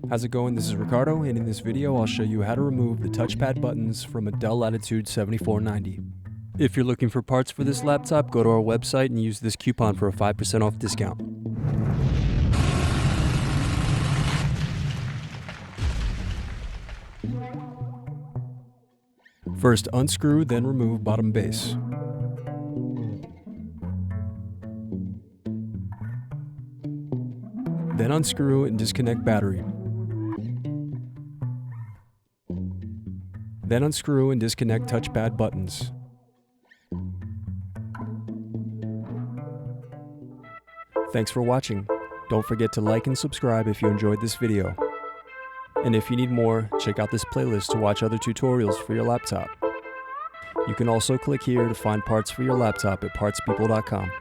How's it going? This is Ricardo, and in this video I'll show you how to remove the touchpad buttons from a Dell Latitude 7490. If you're looking for parts for this laptop, go to our website and use this coupon for a 5% off discount. First unscrew, then remove bottom base. Then unscrew and disconnect battery. Then unscrew and disconnect touchpad buttons. Thanks for watching. Don't forget to like and subscribe if you enjoyed this video. And if you need more, check out this playlist to watch other tutorials for your laptop. You can also click here to find parts for your laptop at partspeople.com.